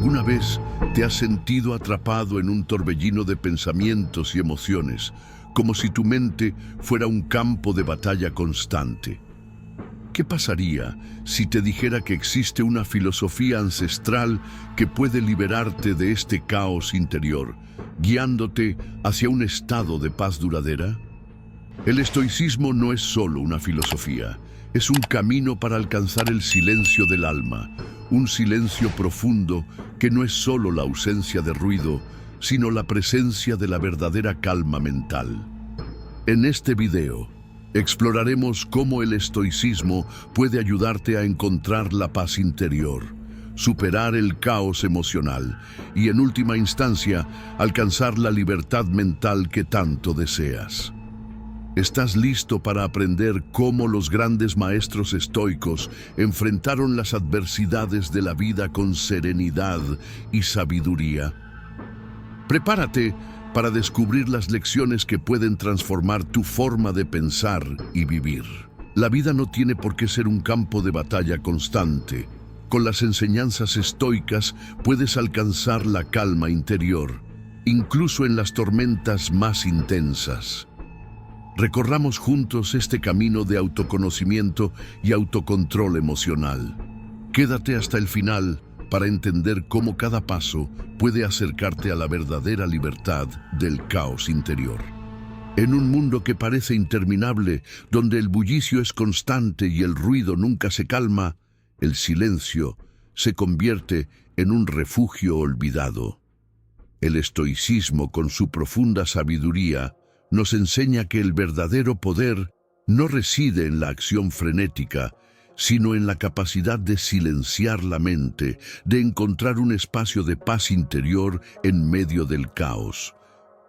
¿Alguna vez te has sentido atrapado en un torbellino de pensamientos y emociones, como si tu mente fuera un campo de batalla constante? ¿Qué pasaría si te dijera que existe una filosofía ancestral que puede liberarte de este caos interior, guiándote hacia un estado de paz duradera? El estoicismo no es solo una filosofía, es un camino para alcanzar el silencio del alma, un silencio profundo que no es solo la ausencia de ruido, sino la presencia de la verdadera calma mental. En este video, exploraremos cómo el estoicismo puede ayudarte a encontrar la paz interior, superar el caos emocional y, en última instancia, alcanzar la libertad mental que tanto deseas. ¿Estás listo para aprender cómo los grandes maestros estoicos enfrentaron las adversidades de la vida con serenidad y sabiduría? Prepárate para descubrir las lecciones que pueden transformar tu forma de pensar y vivir. La vida no tiene por qué ser un campo de batalla constante. Con las enseñanzas estoicas puedes alcanzar la calma interior, incluso en las tormentas más intensas. Recorramos juntos este camino de autoconocimiento y autocontrol emocional. Quédate hasta el final para entender cómo cada paso puede acercarte a la verdadera libertad del caos interior. En un mundo que parece interminable, donde el bullicio es constante y el ruido nunca se calma, el silencio se convierte en un refugio olvidado. El estoicismo, con su profunda sabiduría, nos enseña que el verdadero poder no reside en la acción frenética, sino en la capacidad de silenciar la mente, de encontrar un espacio de paz interior en medio del caos.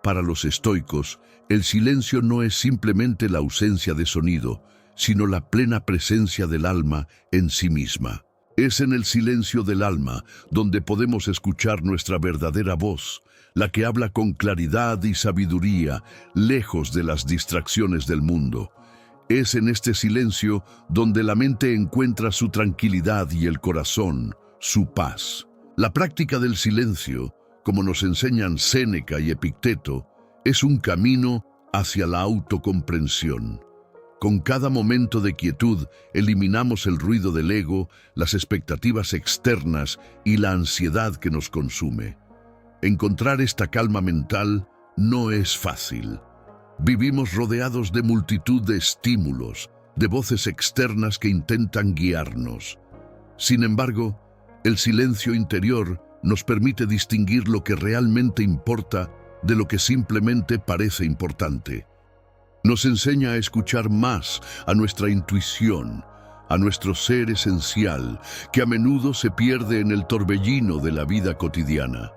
Para los estoicos, el silencio no es simplemente la ausencia de sonido, sino la plena presencia del alma en sí misma. Es en el silencio del alma donde podemos escuchar nuestra verdadera voz, la que habla con claridad y sabiduría, lejos de las distracciones del mundo. Es en este silencio donde la mente encuentra su tranquilidad y el corazón, su paz. La práctica del silencio, como nos enseñan Séneca y Epicteto, es un camino hacia la autocomprensión. Con cada momento de quietud, eliminamos el ruido del ego, las expectativas externas y la ansiedad que nos consume. Encontrar esta calma mental no es fácil. Vivimos rodeados de multitud de estímulos, de voces externas que intentan guiarnos. Sin embargo, el silencio interior nos permite distinguir lo que realmente importa de lo que simplemente parece importante. Nos enseña a escuchar más a nuestra intuición, a nuestro ser esencial, que a menudo se pierde en el torbellino de la vida cotidiana.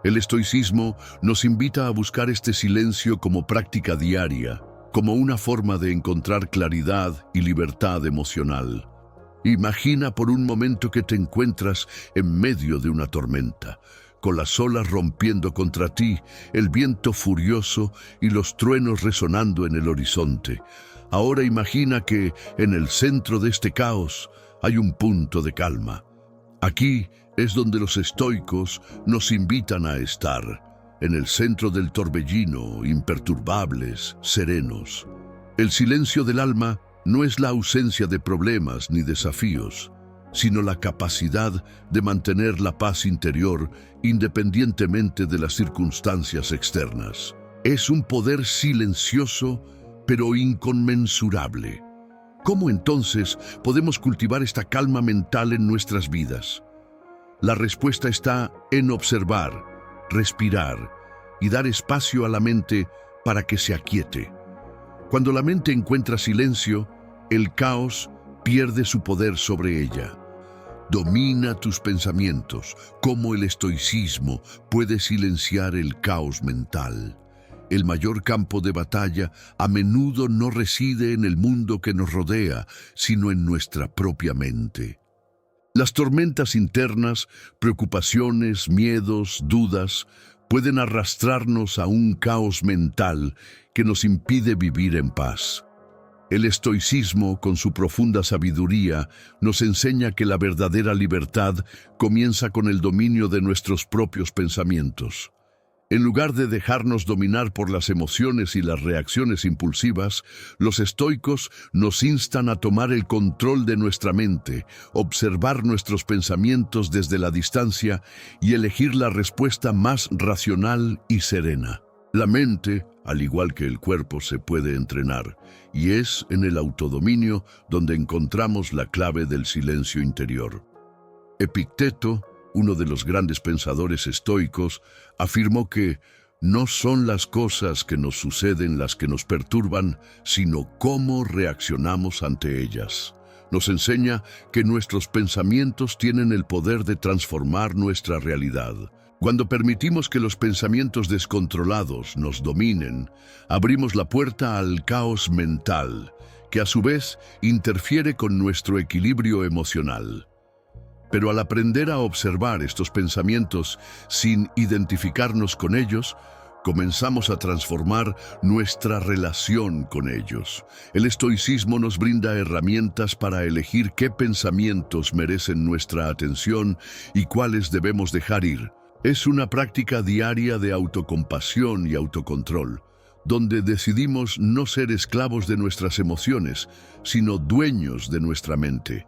El estoicismo nos invita a buscar este silencio como práctica diaria, como una forma de encontrar claridad y libertad emocional. Imagina por un momento que te encuentras en medio de una tormenta, con las olas rompiendo contra ti, el viento furioso y los truenos resonando en el horizonte. Ahora imagina que en el centro de este caos hay un punto de calma. Aquí es donde los estoicos nos invitan a estar, en el centro del torbellino, imperturbables, serenos. El silencio del alma no es la ausencia de problemas ni desafíos, sino la capacidad de mantener la paz interior independientemente de las circunstancias externas. Es un poder silencioso, pero inconmensurable. ¿Cómo entonces podemos cultivar esta calma mental en nuestras vidas? La respuesta está en observar, respirar y dar espacio a la mente para que se aquiete. Cuando la mente encuentra silencio, el caos pierde su poder sobre ella. Domina tus pensamientos, como el estoicismo puede silenciar el caos mental. El mayor campo de batalla a menudo no reside en el mundo que nos rodea, sino en nuestra propia mente. Las tormentas internas, preocupaciones, miedos, dudas, pueden arrastrarnos a un caos mental que nos impide vivir en paz. El estoicismo, con su profunda sabiduría, nos enseña que la verdadera libertad comienza con el dominio de nuestros propios pensamientos. En lugar de dejarnos dominar por las emociones y las reacciones impulsivas, los estoicos nos instan a tomar el control de nuestra mente, observar nuestros pensamientos desde la distancia y elegir la respuesta más racional y serena. La mente, al igual que el cuerpo, se puede entrenar, y es en el autodominio donde encontramos la clave del silencio interior. Epicteto, uno de los grandes pensadores estoicos, afirmó que no son las cosas que nos suceden las que nos perturban, sino cómo reaccionamos ante ellas. Nos enseña que nuestros pensamientos tienen el poder de transformar nuestra realidad. Cuando permitimos que los pensamientos descontrolados nos dominen, abrimos la puerta al caos mental, que a su vez interfiere con nuestro equilibrio emocional. Pero al aprender a observar estos pensamientos sin identificarnos con ellos, comenzamos a transformar nuestra relación con ellos. El estoicismo nos brinda herramientas para elegir qué pensamientos merecen nuestra atención y cuáles debemos dejar ir. Es una práctica diaria de autocompasión y autocontrol, donde decidimos no ser esclavos de nuestras emociones, sino dueños de nuestra mente.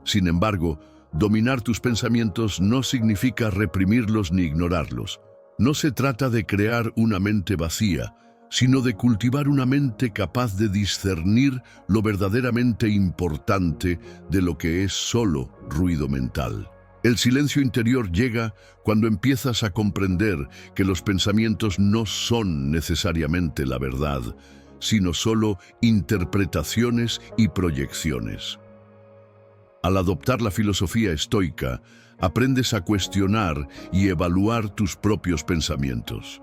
Sin embargo, dominar tus pensamientos no significa reprimirlos ni ignorarlos. No se trata de crear una mente vacía, sino de cultivar una mente capaz de discernir lo verdaderamente importante de lo que es solo ruido mental. El silencio interior llega cuando empiezas a comprender que los pensamientos no son necesariamente la verdad, sino solo interpretaciones y proyecciones. Al adoptar la filosofía estoica, aprendes a cuestionar y evaluar tus propios pensamientos.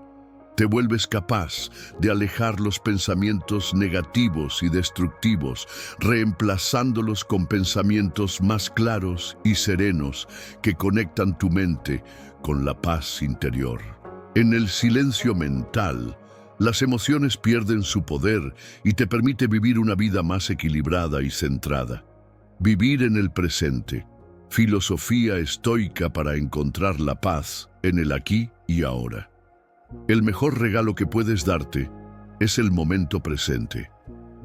Te vuelves capaz de alejar los pensamientos negativos y destructivos, reemplazándolos con pensamientos más claros y serenos que conectan tu mente con la paz interior. En el silencio mental, las emociones pierden su poder y te permite vivir una vida más equilibrada y centrada. Vivir en el presente, filosofía estoica para encontrar la paz en el aquí y ahora. El mejor regalo que puedes darte es el momento presente.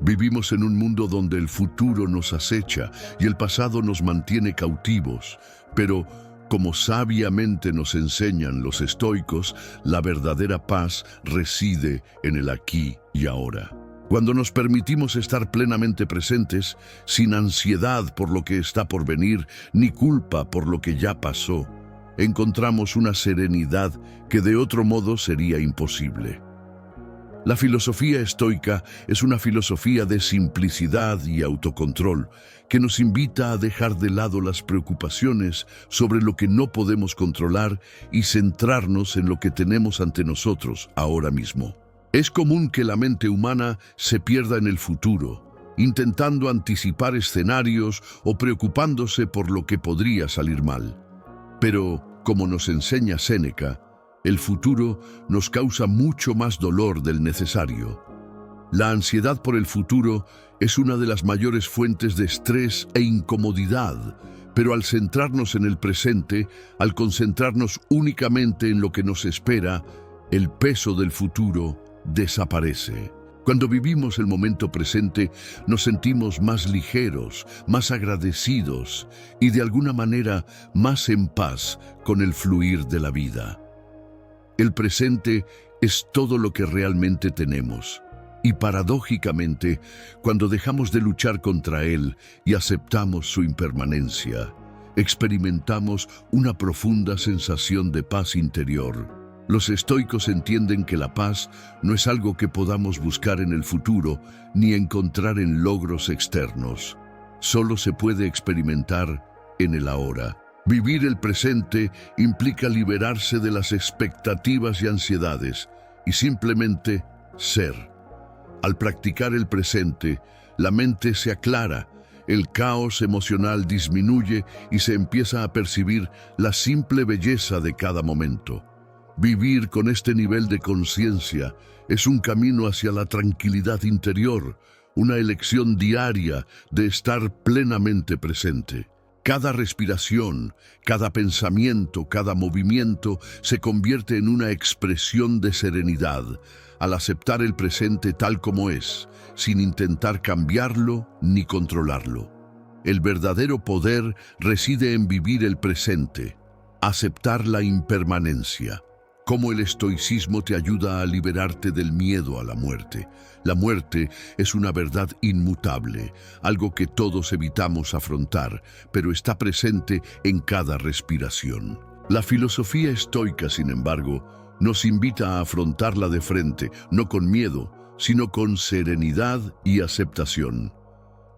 Vivimos en un mundo donde el futuro nos acecha y el pasado nos mantiene cautivos, pero como sabiamente nos enseñan los estoicos, la verdadera paz reside en el aquí y ahora. Cuando nos permitimos estar plenamente presentes, sin ansiedad por lo que está por venir, ni culpa por lo que ya pasó, encontramos una serenidad que de otro modo sería imposible. La filosofía estoica es una filosofía de simplicidad y autocontrol que nos invita a dejar de lado las preocupaciones sobre lo que no podemos controlar y centrarnos en lo que tenemos ante nosotros ahora mismo. Es común que la mente humana se pierda en el futuro, intentando anticipar escenarios o preocupándose por lo que podría salir mal. Pero, como nos enseña Séneca, el futuro nos causa mucho más dolor del necesario. La ansiedad por el futuro es una de las mayores fuentes de estrés e incomodidad, pero al centrarnos en el presente, al concentrarnos únicamente en lo que nos espera, el peso del futuro desaparece. Cuando vivimos el momento presente, nos sentimos más ligeros, más agradecidos y de alguna manera más en paz con el fluir de la vida. El presente es todo lo que realmente tenemos. Y paradójicamente, cuando dejamos de luchar contra él y aceptamos su impermanencia, experimentamos una profunda sensación de paz interior. Los estoicos entienden que la paz no es algo que podamos buscar en el futuro ni encontrar en logros externos. Solo se puede experimentar en el ahora. Vivir el presente implica liberarse de las expectativas y ansiedades y simplemente ser. Al practicar el presente, la mente se aclara, el caos emocional disminuye y se empieza a percibir la simple belleza de cada momento. Vivir con este nivel de conciencia es un camino hacia la tranquilidad interior, una elección diaria de estar plenamente presente. Cada respiración, cada pensamiento, cada movimiento se convierte en una expresión de serenidad al aceptar el presente tal como es, sin intentar cambiarlo ni controlarlo. El verdadero poder reside en vivir el presente, aceptar la impermanencia. Cómo el estoicismo te ayuda a liberarte del miedo a la muerte. La muerte es una verdad inmutable, algo que todos evitamos afrontar, pero está presente en cada respiración. La filosofía estoica, sin embargo, nos invita a afrontarla de frente, no con miedo, sino con serenidad y aceptación.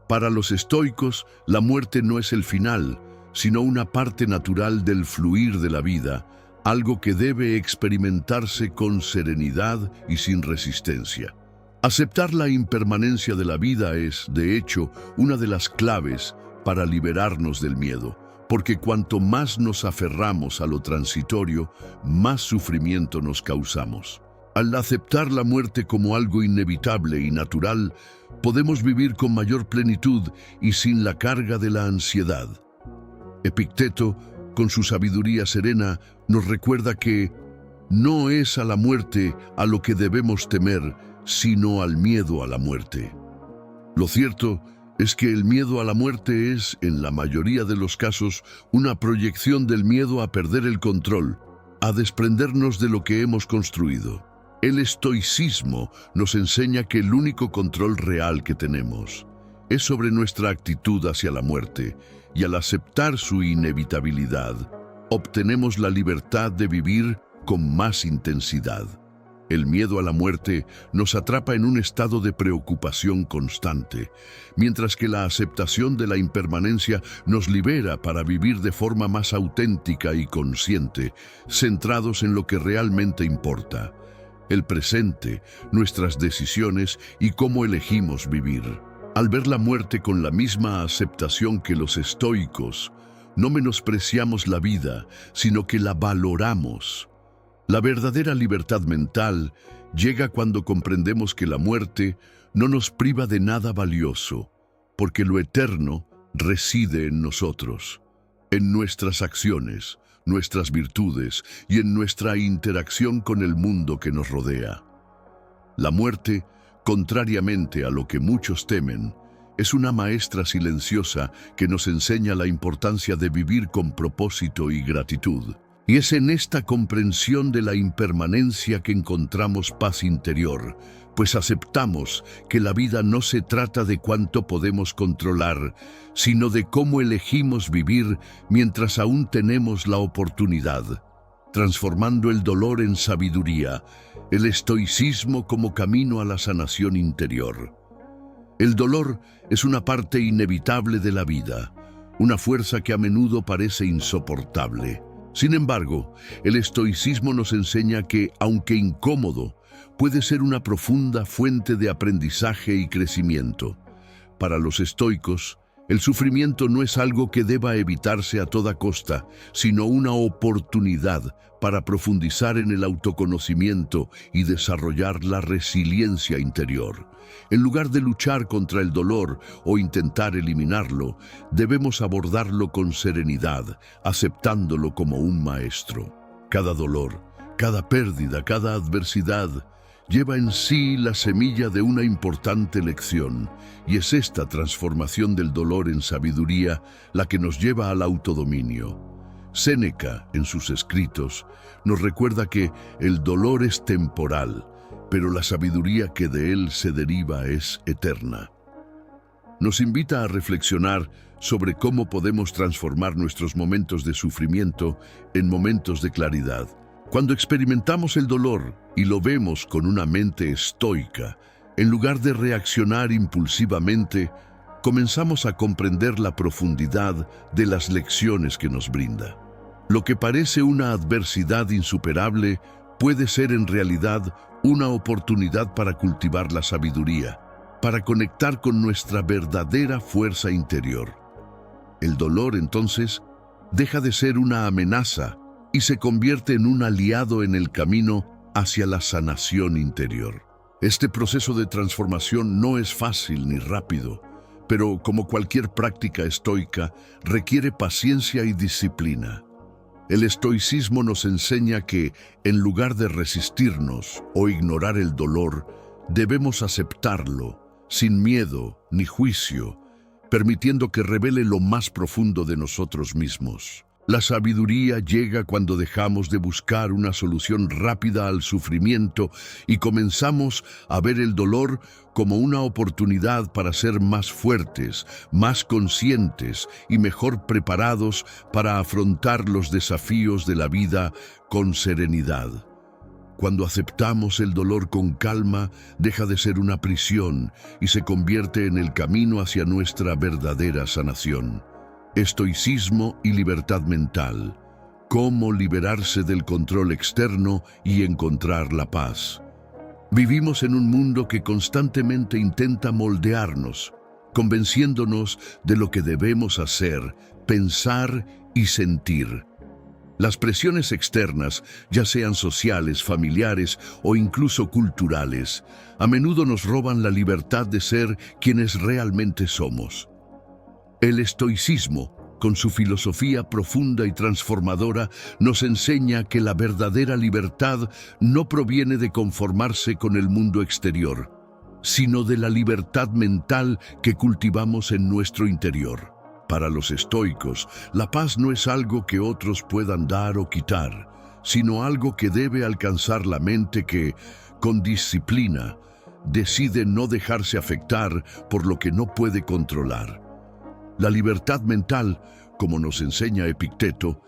Para los estoicos, la muerte no es el final, sino una parte natural del fluir de la vida, algo que debe experimentarse con serenidad y sin resistencia. Aceptar la impermanencia de la vida es, de hecho, una de las claves para liberarnos del miedo, porque cuanto más nos aferramos a lo transitorio, más sufrimiento nos causamos. Al aceptar la muerte como algo inevitable y natural, podemos vivir con mayor plenitud y sin la carga de la ansiedad. Epicteto, con su sabiduría serena, nos recuerda que no es a la muerte a lo que debemos temer, sino al miedo a la muerte. Lo cierto es que el miedo a la muerte es, en la mayoría de los casos, una proyección del miedo a perder el control, a desprendernos de lo que hemos construido. El estoicismo nos enseña que el único control real que tenemos es sobre nuestra actitud hacia la muerte, y al aceptar su inevitabilidad, obtenemos la libertad de vivir con más intensidad. El miedo a la muerte nos atrapa en un estado de preocupación constante, mientras que la aceptación de la impermanencia nos libera para vivir de forma más auténtica y consciente, centrados en lo que realmente importa: el presente, nuestras decisiones y cómo elegimos vivir. Al ver la muerte con la misma aceptación que los estoicos, no menospreciamos la vida, sino que la valoramos. La verdadera libertad mental llega cuando comprendemos que la muerte no nos priva de nada valioso, porque lo eterno reside en nosotros, en nuestras acciones, nuestras virtudes y en nuestra interacción con el mundo que nos rodea. La muerte, contrariamente a lo que muchos temen, es una maestra silenciosa que nos enseña la importancia de vivir con propósito y gratitud. Y es en esta comprensión de la impermanencia que encontramos paz interior, pues aceptamos que la vida no se trata de cuánto podemos controlar, sino de cómo elegimos vivir mientras aún tenemos la oportunidad, transformando el dolor en sabiduría, el estoicismo como camino a la sanación interior. El dolor es una parte inevitable de la vida, una fuerza que a menudo parece insoportable. Sin embargo, el estoicismo nos enseña que, aunque incómodo, puede ser una profunda fuente de aprendizaje y crecimiento. Para los estoicos, el sufrimiento no es algo que deba evitarse a toda costa, sino una oportunidad para profundizar en el autoconocimiento y desarrollar la resiliencia interior. En lugar de luchar contra el dolor o intentar eliminarlo, debemos abordarlo con serenidad, aceptándolo como un maestro. Cada dolor, cada pérdida, cada adversidad lleva en sí la semilla de una importante lección, y es esta transformación del dolor en sabiduría la que nos lleva al autodominio. Séneca, en sus escritos, nos recuerda que el dolor es temporal, pero la sabiduría que de él se deriva es eterna. Nos invita a reflexionar sobre cómo podemos transformar nuestros momentos de sufrimiento en momentos de claridad. Cuando experimentamos el dolor y lo vemos con una mente estoica, en lugar de reaccionar impulsivamente, comenzamos a comprender la profundidad de las lecciones que nos brinda. Lo que parece una adversidad insuperable puede ser en realidad una oportunidad para cultivar la sabiduría, para conectar con nuestra verdadera fuerza interior. El dolor, entonces, deja de ser una amenaza y se convierte en un aliado en el camino hacia la sanación interior. Este proceso de transformación no es fácil ni rápido, pero como cualquier práctica estoica, requiere paciencia y disciplina. El estoicismo nos enseña que, en lugar de resistirnos o ignorar el dolor, debemos aceptarlo, sin miedo ni juicio, permitiendo que revele lo más profundo de nosotros mismos. La sabiduría llega cuando dejamos de buscar una solución rápida al sufrimiento y comenzamos a ver el dolor como una oportunidad para ser más fuertes, más conscientes y mejor preparados para afrontar los desafíos de la vida con serenidad. Cuando aceptamos el dolor con calma, deja de ser una prisión y se convierte en el camino hacia nuestra verdadera sanación. Estoicismo y libertad mental. Cómo liberarse del control externo y encontrar la paz. Vivimos en un mundo que constantemente intenta moldearnos, convenciéndonos de lo que debemos hacer, pensar y sentir. Las presiones externas, ya sean sociales, familiares o incluso culturales, a menudo nos roban la libertad de ser quienes realmente somos. El estoicismo, con su filosofía profunda y transformadora, nos enseña que la verdadera libertad no proviene de conformarse con el mundo exterior, sino de la libertad mental que cultivamos en nuestro interior. Para los estoicos, la paz no es algo que otros puedan dar o quitar, sino algo que debe alcanzar la mente que, con disciplina, decide no dejarse afectar por lo que no puede controlar. La libertad mental, como nos enseña Epicteto,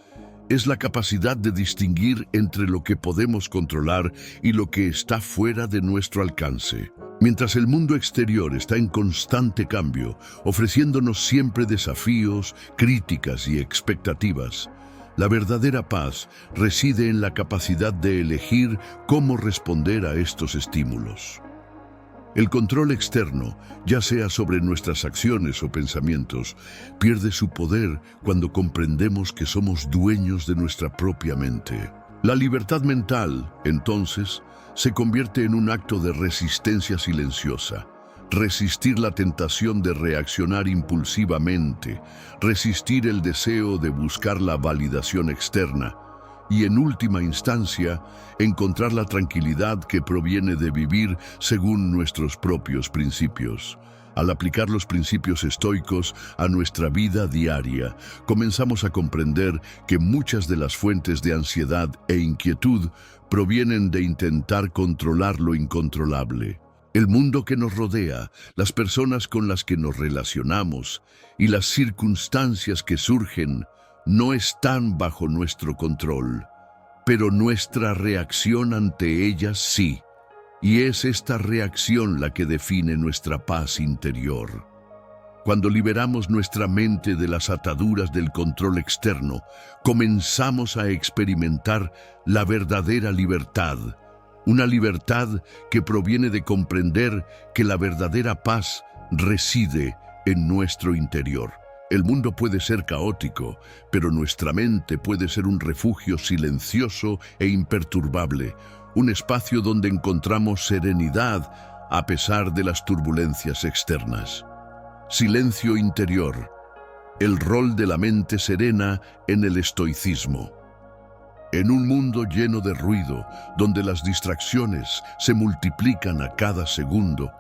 es la capacidad de distinguir entre lo que podemos controlar y lo que está fuera de nuestro alcance. Mientras el mundo exterior está en constante cambio, ofreciéndonos siempre desafíos, críticas y expectativas, la verdadera paz reside en la capacidad de elegir cómo responder a estos estímulos. El control externo, ya sea sobre nuestras acciones o pensamientos, pierde su poder cuando comprendemos que somos dueños de nuestra propia mente. La libertad mental, entonces, se convierte en un acto de resistencia silenciosa. Resistir la tentación de reaccionar impulsivamente, resistir el deseo de buscar la validación externa, y en última instancia, encontrar la tranquilidad que proviene de vivir según nuestros propios principios. Al aplicar los principios estoicos a nuestra vida diaria, comenzamos a comprender que muchas de las fuentes de ansiedad e inquietud provienen de intentar controlar lo incontrolable. El mundo que nos rodea, las personas con las que nos relacionamos y las circunstancias que surgen no están bajo nuestro control, pero nuestra reacción ante ellas sí, y es esta reacción la que define nuestra paz interior. Cuando liberamos nuestra mente de las ataduras del control externo, comenzamos a experimentar la verdadera libertad, una libertad que proviene de comprender que la verdadera paz reside en nuestro interior. El mundo puede ser caótico, pero nuestra mente puede ser un refugio silencioso e imperturbable, un espacio donde encontramos serenidad a pesar de las turbulencias externas. Silencio interior, el rol de la mente serena en el estoicismo. En un mundo lleno de ruido, donde las distracciones se multiplican a cada segundo,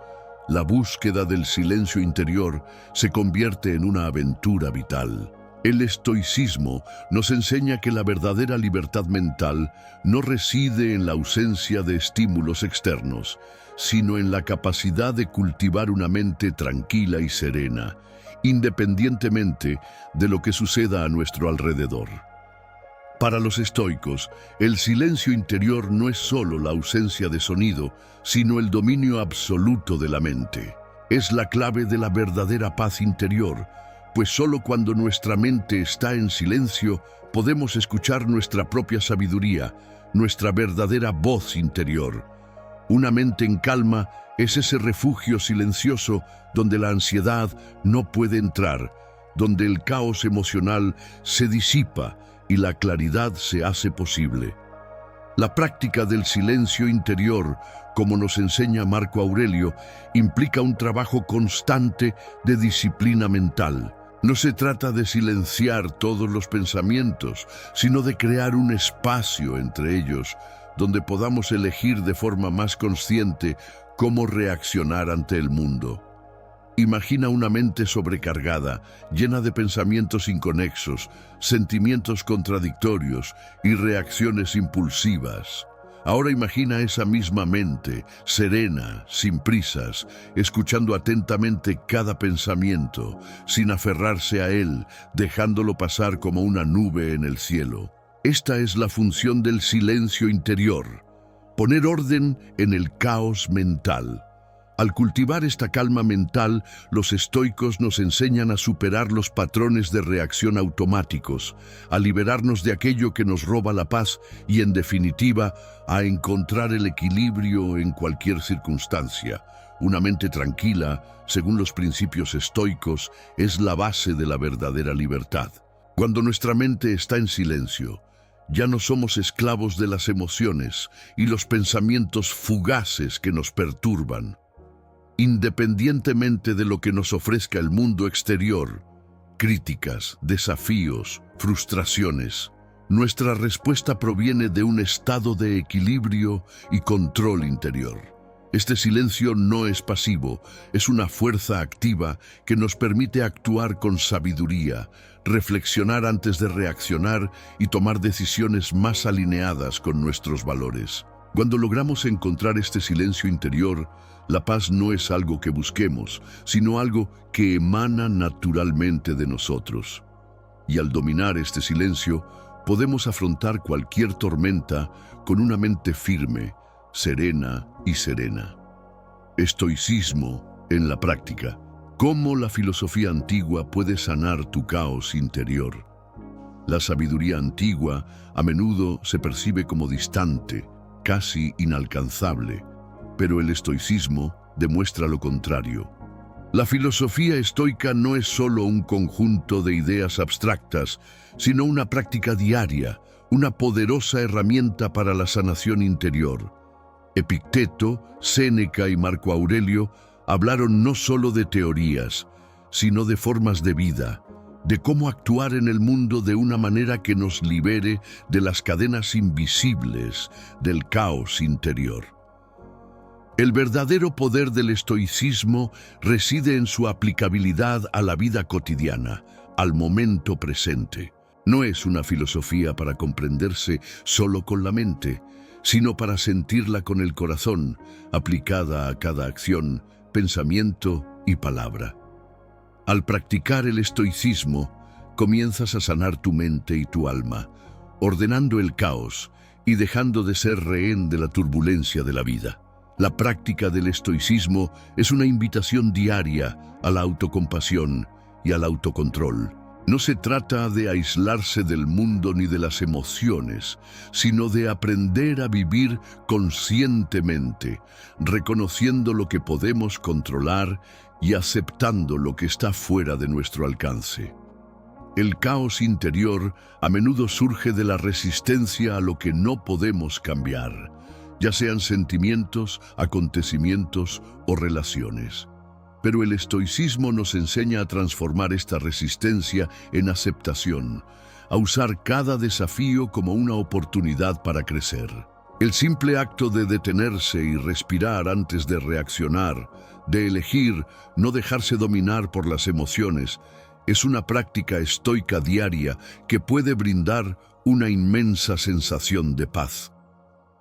la búsqueda del silencio interior se convierte en una aventura vital. El estoicismo nos enseña que la verdadera libertad mental no reside en la ausencia de estímulos externos, sino en la capacidad de cultivar una mente tranquila y serena, independientemente de lo que suceda a nuestro alrededor. Para los estoicos, el silencio interior no es solo la ausencia de sonido, sino el dominio absoluto de la mente. Es la clave de la verdadera paz interior, pues solo cuando nuestra mente está en silencio podemos escuchar nuestra propia sabiduría, nuestra verdadera voz interior. Una mente en calma es ese refugio silencioso donde la ansiedad no puede entrar, donde el caos emocional se disipa y la claridad se hace posible. La práctica del silencio interior, como nos enseña Marco Aurelio, implica un trabajo constante de disciplina mental. No se trata de silenciar todos los pensamientos, sino de crear un espacio entre ellos, donde podamos elegir de forma más consciente cómo reaccionar ante el mundo. Imagina una mente sobrecargada, llena de pensamientos inconexos, sentimientos contradictorios y reacciones impulsivas. Ahora imagina esa misma mente, serena, sin prisas, escuchando atentamente cada pensamiento, sin aferrarse a él, dejándolo pasar como una nube en el cielo. Esta es la función del silencio interior, poner orden en el caos mental. Al cultivar esta calma mental, los estoicos nos enseñan a superar los patrones de reacción automáticos, a liberarnos de aquello que nos roba la paz y, en definitiva, a encontrar el equilibrio en cualquier circunstancia. Una mente tranquila, según los principios estoicos, es la base de la verdadera libertad. Cuando nuestra mente está en silencio, ya no somos esclavos de las emociones y los pensamientos fugaces que nos perturban. Independientemente de lo que nos ofrezca el mundo exterior, críticas, desafíos, frustraciones, nuestra respuesta proviene de un estado de equilibrio y control interior. Este silencio no es pasivo, es una fuerza activa que nos permite actuar con sabiduría, reflexionar antes de reaccionar y tomar decisiones más alineadas con nuestros valores. Cuando logramos encontrar este silencio interior, la paz no es algo que busquemos, sino algo que emana naturalmente de nosotros. Y al dominar este silencio, podemos afrontar cualquier tormenta con una mente firme, serena y serena. Estoicismo en la práctica. ¿Cómo la filosofía antigua puede sanar tu caos interior? La sabiduría antigua a menudo se percibe como distante, casi inalcanzable, pero el estoicismo demuestra lo contrario. La filosofía estoica no es solo un conjunto de ideas abstractas, sino una práctica diaria, una poderosa herramienta para la sanación interior. Epicteto, Séneca y Marco Aurelio hablaron no solo de teorías, sino de formas de vida, de cómo actuar en el mundo de una manera que nos libere de las cadenas invisibles del caos interior. El verdadero poder del estoicismo reside en su aplicabilidad a la vida cotidiana, al momento presente. No es una filosofía para comprenderse solo con la mente, sino para sentirla con el corazón, aplicada a cada acción, pensamiento y palabra. Al practicar el estoicismo, comienzas a sanar tu mente y tu alma, ordenando el caos y dejando de ser rehén de la turbulencia de la vida. La práctica del estoicismo es una invitación diaria a la autocompasión y al autocontrol. No se trata de aislarse del mundo ni de las emociones, sino de aprender a vivir conscientemente, reconociendo lo que podemos controlar y aceptando lo que está fuera de nuestro alcance. El caos interior a menudo surge de la resistencia a lo que no podemos cambiar, ya sean sentimientos, acontecimientos o relaciones. Pero el estoicismo nos enseña a transformar esta resistencia en aceptación, a usar cada desafío como una oportunidad para crecer. El simple acto de detenerse y respirar antes de reaccionar, de elegir no dejarse dominar por las emociones, es una práctica estoica diaria que puede brindar una inmensa sensación de paz.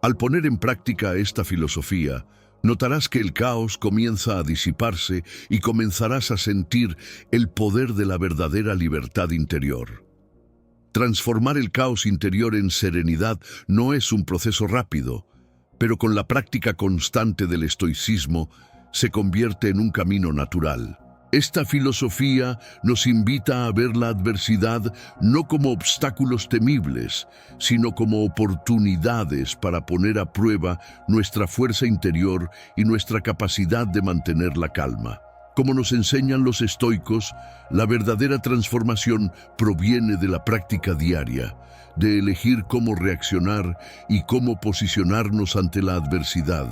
Al poner en práctica esta filosofía, notarás que el caos comienza a disiparse y comenzarás a sentir el poder de la verdadera libertad interior. Transformar el caos interior en serenidad no es un proceso rápido, pero con la práctica constante del estoicismo se convierte en un camino natural. Esta filosofía nos invita a ver la adversidad no como obstáculos temibles, sino como oportunidades para poner a prueba nuestra fuerza interior y nuestra capacidad de mantener la calma. Como nos enseñan los estoicos, la verdadera transformación proviene de la práctica diaria, de elegir cómo reaccionar y cómo posicionarnos ante la adversidad.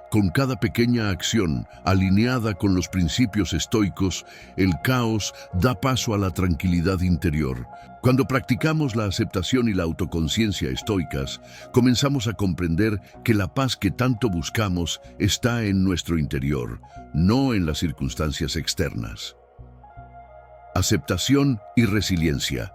Con cada pequeña acción alineada con los principios estoicos, el caos da paso a la tranquilidad interior. Cuando practicamos la aceptación y la autoconciencia estoicas, comenzamos a comprender que la paz que tanto buscamos está en nuestro interior, no en las circunstancias externas. Aceptación y resiliencia.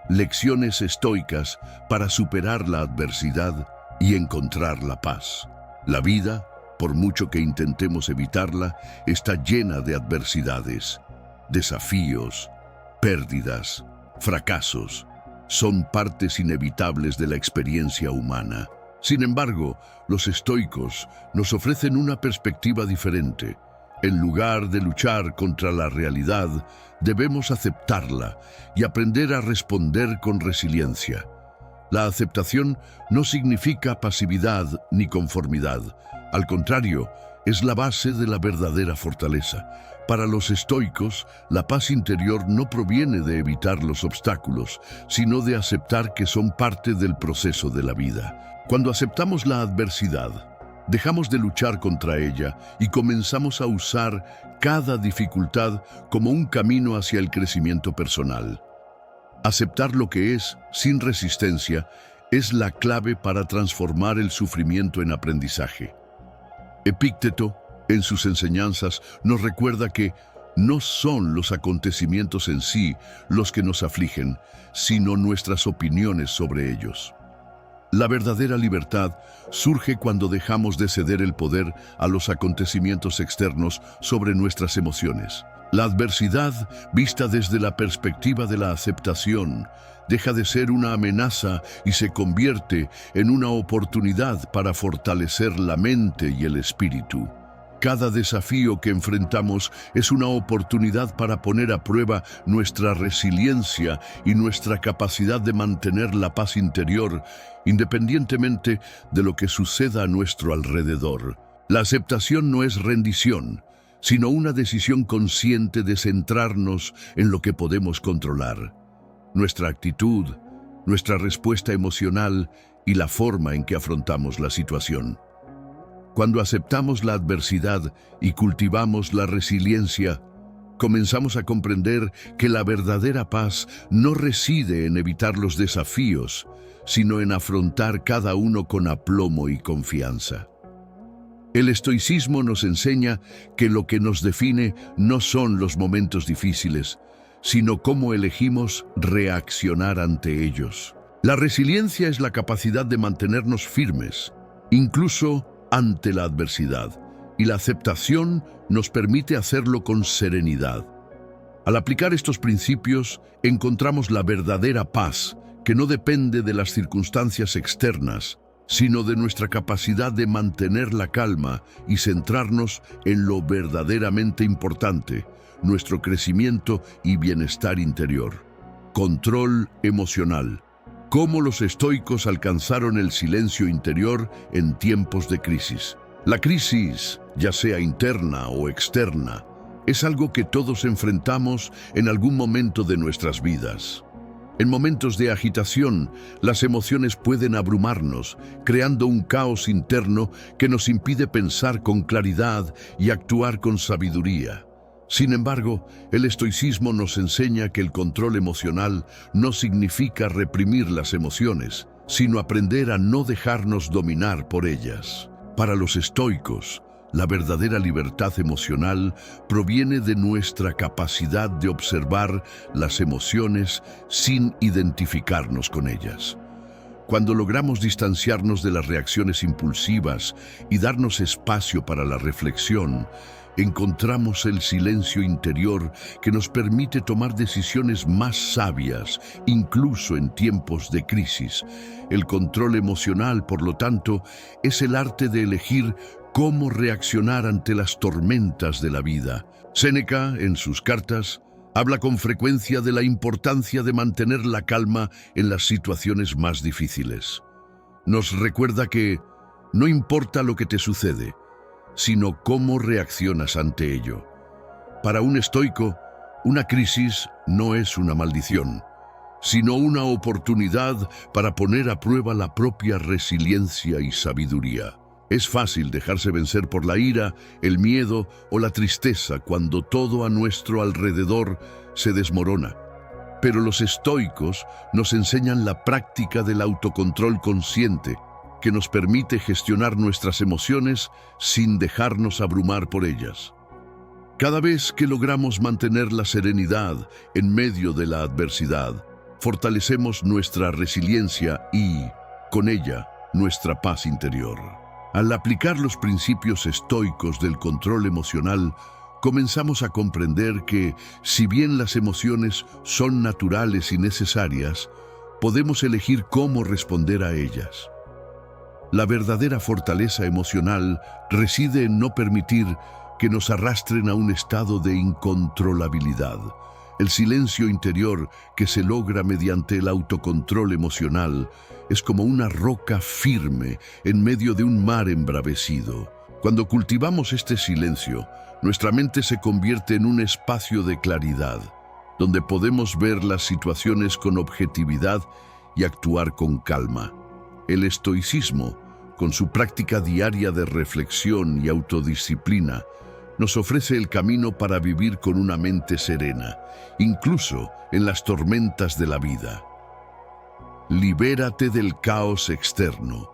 Lecciones estoicas para superar la adversidad y encontrar la paz. La vida, por mucho que intentemos evitarla, está llena de adversidades, desafíos, pérdidas, fracasos. Son partes inevitables de la experiencia humana. Sin embargo, los estoicos nos ofrecen una perspectiva diferente. En lugar de luchar contra la realidad, debemos aceptarla y aprender a responder con resiliencia. La aceptación no significa pasividad ni conformidad. Al contrario, es la base de la verdadera fortaleza. Para los estoicos, la paz interior no proviene de evitar los obstáculos, sino de aceptar que son parte del proceso de la vida. Cuando aceptamos la adversidad, dejamos de luchar contra ella y comenzamos a usar cada dificultad como un camino hacia el crecimiento personal. Aceptar lo que es, sin resistencia, es la clave para transformar el sufrimiento en aprendizaje. Epícteto, en sus enseñanzas, nos recuerda que no son los acontecimientos en sí los que nos afligen, sino nuestras opiniones sobre ellos. La verdadera libertad surge cuando dejamos de ceder el poder a los acontecimientos externos sobre nuestras emociones. La adversidad, vista desde la perspectiva de la aceptación, deja de ser una amenaza y se convierte en una oportunidad para fortalecer la mente y el espíritu. Cada desafío que enfrentamos es una oportunidad para poner a prueba nuestra resiliencia y nuestra capacidad de mantener la paz interior, independientemente de lo que suceda a nuestro alrededor. La aceptación no es rendición, sino una decisión consciente de centrarnos en lo que podemos controlar. Nuestra actitud, nuestra respuesta emocional y la forma en que afrontamos la situación. Cuando aceptamos la adversidad y cultivamos la resiliencia, comenzamos a comprender que la verdadera paz no reside en evitar los desafíos, sino en afrontar cada uno con aplomo y confianza. El estoicismo nos enseña que lo que nos define no son los momentos difíciles, sino cómo elegimos reaccionar ante ellos. La resiliencia es la capacidad de mantenernos firmes, incluso ante la adversidad, y la aceptación nos permite hacerlo con serenidad. Al aplicar estos principios, encontramos la verdadera paz, que no depende de las circunstancias externas, sino de nuestra capacidad de mantener la calma y centrarnos en lo verdaderamente importante, nuestro crecimiento y bienestar interior. Control emocional. Cómo los estoicos alcanzaron el silencio interior en tiempos de crisis. La crisis, ya sea interna o externa, es algo que todos enfrentamos en algún momento de nuestras vidas. En momentos de agitación, las emociones pueden abrumarnos, creando un caos interno que nos impide pensar con claridad y actuar con sabiduría. Sin embargo, el estoicismo nos enseña que el control emocional no significa reprimir las emociones, sino aprender a no dejarnos dominar por ellas. Para los estoicos, la verdadera libertad emocional proviene de nuestra capacidad de observar las emociones sin identificarnos con ellas. Cuando logramos distanciarnos de las reacciones impulsivas y darnos espacio para la reflexión, encontramos el silencio interior que nos permite tomar decisiones más sabias, incluso en tiempos de crisis. El control emocional, por lo tanto, es el arte de elegir cómo reaccionar ante las tormentas de la vida. Séneca, en sus cartas, habla con frecuencia de la importancia de mantener la calma en las situaciones más difíciles. Nos recuerda que no importa lo que te sucede, sino cómo reaccionas ante ello. Para un estoico, una crisis no es una maldición, sino una oportunidad para poner a prueba la propia resiliencia y sabiduría. Es fácil dejarse vencer por la ira, el miedo o la tristeza cuando todo a nuestro alrededor se desmorona. Pero los estoicos nos enseñan la práctica del autocontrol consciente, que nos permite gestionar nuestras emociones sin dejarnos abrumar por ellas. Cada vez que logramos mantener la serenidad en medio de la adversidad, fortalecemos nuestra resiliencia y, con ella, nuestra paz interior. Al aplicar los principios estoicos del control emocional, comenzamos a comprender que, si bien las emociones son naturales y necesarias, podemos elegir cómo responder a ellas. La verdadera fortaleza emocional reside en no permitir que nos arrastren a un estado de incontrolabilidad. El silencio interior que se logra mediante el autocontrol emocional es como una roca firme en medio de un mar embravecido. Cuando cultivamos este silencio, nuestra mente se convierte en un espacio de claridad, donde podemos ver las situaciones con objetividad y actuar con calma. El estoicismo, con su práctica diaria de reflexión y autodisciplina, nos ofrece el camino para vivir con una mente serena, incluso en las tormentas de la vida. Libérate del caos externo.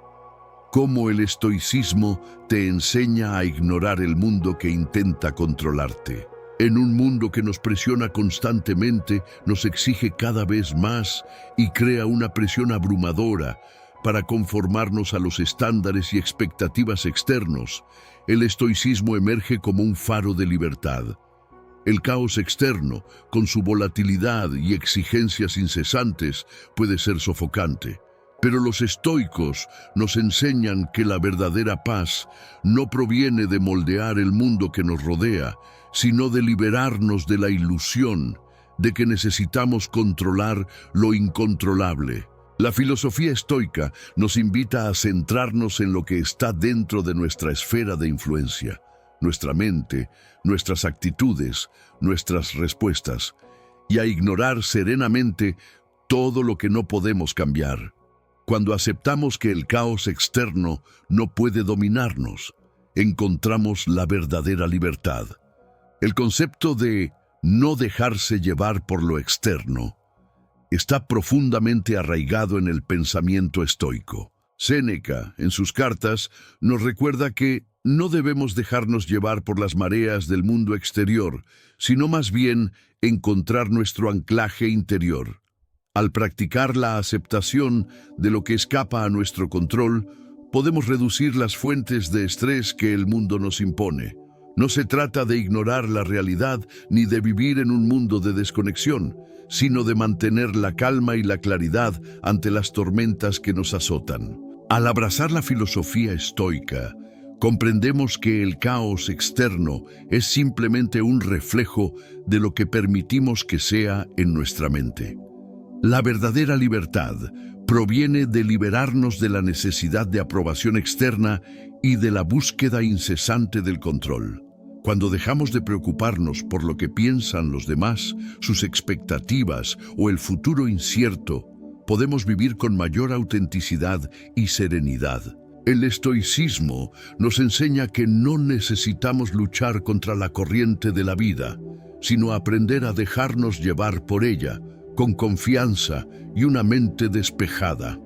Cómo el estoicismo te enseña a ignorar el mundo que intenta controlarte. En un mundo que nos presiona constantemente, nos exige cada vez más y crea una presión abrumadora para conformarnos a los estándares y expectativas externos, el estoicismo emerge como un faro de libertad. El caos externo, con su volatilidad y exigencias incesantes, puede ser sofocante. Pero los estoicos nos enseñan que la verdadera paz no proviene de moldear el mundo que nos rodea, sino de liberarnos de la ilusión de que necesitamos controlar lo incontrolable. La filosofía estoica nos invita a centrarnos en lo que está dentro de nuestra esfera de influencia, nuestra mente, nuestras actitudes, nuestras respuestas, y a ignorar serenamente todo lo que no podemos cambiar. Cuando aceptamos que el caos externo no puede dominarnos, encontramos la verdadera libertad. El concepto de no dejarse llevar por lo externo está profundamente arraigado en el pensamiento estoico. Séneca, en sus cartas, nos recuerda que no debemos dejarnos llevar por las mareas del mundo exterior, sino más bien encontrar nuestro anclaje interior. Al practicar la aceptación de lo que escapa a nuestro control, podemos reducir las fuentes de estrés que el mundo nos impone. No se trata de ignorar la realidad ni de vivir en un mundo de desconexión, sino de mantener la calma y la claridad ante las tormentas que nos azotan. Al abrazar la filosofía estoica, comprendemos que el caos externo es simplemente un reflejo de lo que permitimos que sea en nuestra mente. La verdadera libertad proviene de liberarnos de la necesidad de aprobación externa y de la búsqueda incesante del control. Cuando dejamos de preocuparnos por lo que piensan los demás, sus expectativas o el futuro incierto, podemos vivir con mayor autenticidad y serenidad. El estoicismo nos enseña que no necesitamos luchar contra la corriente de la vida, sino aprender a dejarnos llevar por ella, con confianza y una mente despejada.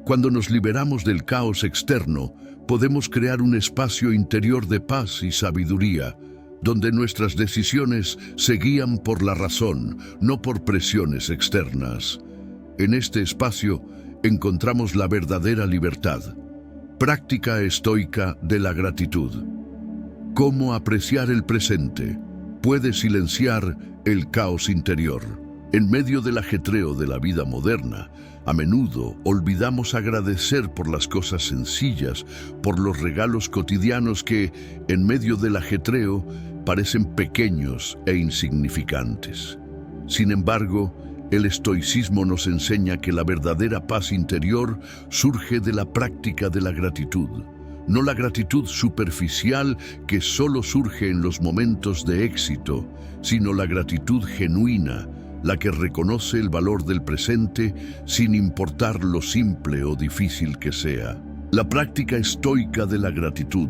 Cuando nos liberamos del caos externo, podemos crear un espacio interior de paz y sabiduría, donde nuestras decisiones se guían por la razón, no por presiones externas. En este espacio encontramos la verdadera libertad. Práctica estoica de la gratitud. Cómo apreciar el presente puede silenciar el caos interior. En medio del ajetreo de la vida moderna, a menudo olvidamos agradecer por las cosas sencillas, por los regalos cotidianos que, en medio del ajetreo, parecen pequeños e insignificantes. Sin embargo, el estoicismo nos enseña que la verdadera paz interior surge de la práctica de la gratitud. no la gratitud superficial que solo surge en los momentos de éxito, sino la gratitud genuina, la que reconoce el valor del presente sin importar lo simple o difícil que sea. La práctica estoica de la gratitud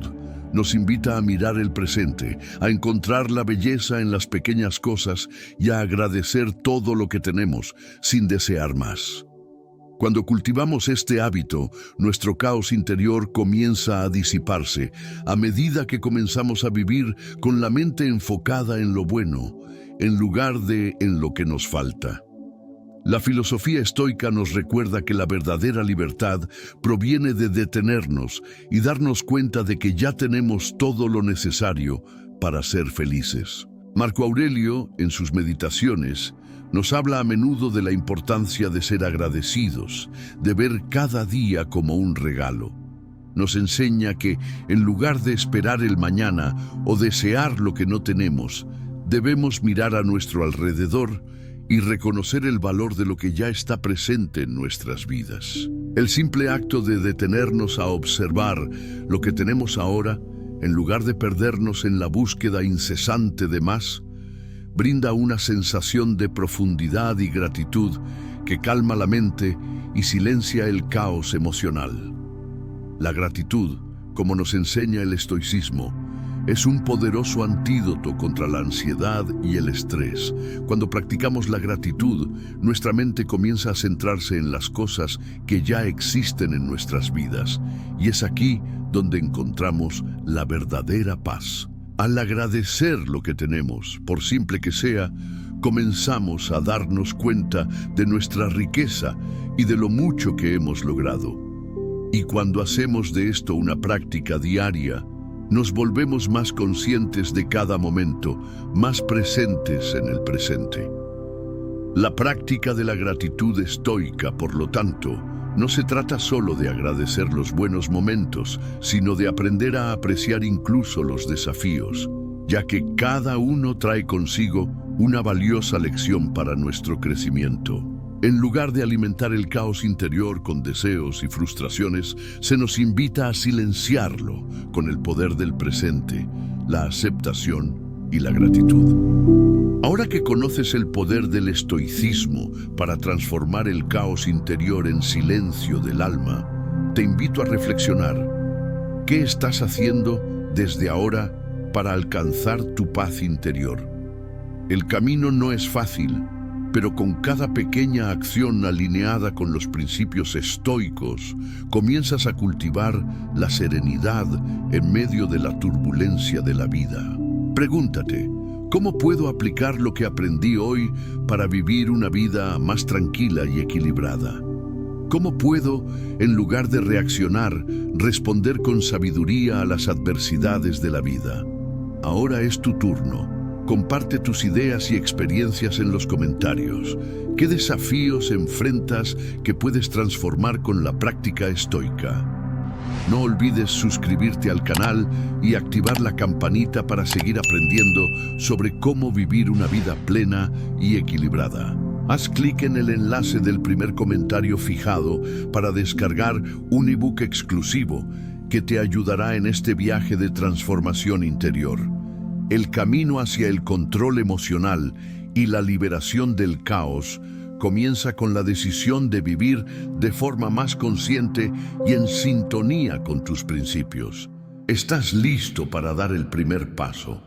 nos invita a mirar el presente, a encontrar la belleza en las pequeñas cosas y a agradecer todo lo que tenemos sin desear más. Cuando cultivamos este hábito, nuestro caos interior comienza a disiparse a medida que comenzamos a vivir con la mente enfocada en lo bueno, en lugar de en lo que nos falta. La filosofía estoica nos recuerda que la verdadera libertad proviene de detenernos y darnos cuenta de que ya tenemos todo lo necesario para ser felices. Marco Aurelio, en sus meditaciones, nos habla a menudo de la importancia de ser agradecidos, de ver cada día como un regalo. Nos enseña que, en lugar de esperar el mañana o desear lo que no tenemos, debemos mirar a nuestro alrededor y reconocer el valor de lo que ya está presente en nuestras vidas. El simple acto de detenernos a observar lo que tenemos ahora, en lugar de perdernos en la búsqueda incesante de más, brinda una sensación de profundidad y gratitud que calma la mente y silencia el caos emocional. La gratitud, como nos enseña el estoicismo, es un poderoso antídoto contra la ansiedad y el estrés. Cuando practicamos la gratitud, nuestra mente comienza a centrarse en las cosas que ya existen en nuestras vidas, y es aquí donde encontramos la verdadera paz. Al agradecer lo que tenemos, por simple que sea, comenzamos a darnos cuenta de nuestra riqueza y de lo mucho que hemos logrado. Y cuando hacemos de esto una práctica diaria, nos volvemos más conscientes de cada momento, más presentes en el presente. La práctica de la gratitud estoica, por lo tanto, no se trata solo de agradecer los buenos momentos, sino de aprender a apreciar incluso los desafíos, ya que cada uno trae consigo una valiosa lección para nuestro crecimiento. En lugar de alimentar el caos interior con deseos y frustraciones, se nos invita a silenciarlo con el poder del presente, la aceptación y la gratitud. Ahora que conoces el poder del estoicismo para transformar el caos interior en silencio del alma, te invito a reflexionar. ¿Qué estás haciendo desde ahora para alcanzar tu paz interior? El camino no es fácil, pero con cada pequeña acción alineada con los principios estoicos, comienzas a cultivar la serenidad en medio de la turbulencia de la vida. Pregúntate, ¿cómo puedo aplicar lo que aprendí hoy para vivir una vida más tranquila y equilibrada? ¿Cómo puedo, en lugar de reaccionar, responder con sabiduría a las adversidades de la vida? Ahora es tu turno. Comparte tus ideas y experiencias en los comentarios. ¿Qué desafíos enfrentas que puedes transformar con la práctica estoica? No olvides suscribirte al canal y activar la campanita para seguir aprendiendo sobre cómo vivir una vida plena y equilibrada. Haz clic en el enlace del primer comentario fijado para descargar un ebook exclusivo que te ayudará en este viaje de transformación interior. El camino hacia el control emocional y la liberación del caos comienza con la decisión de vivir de forma más consciente y en sintonía con tus principios. ¿Estás listo para dar el primer paso?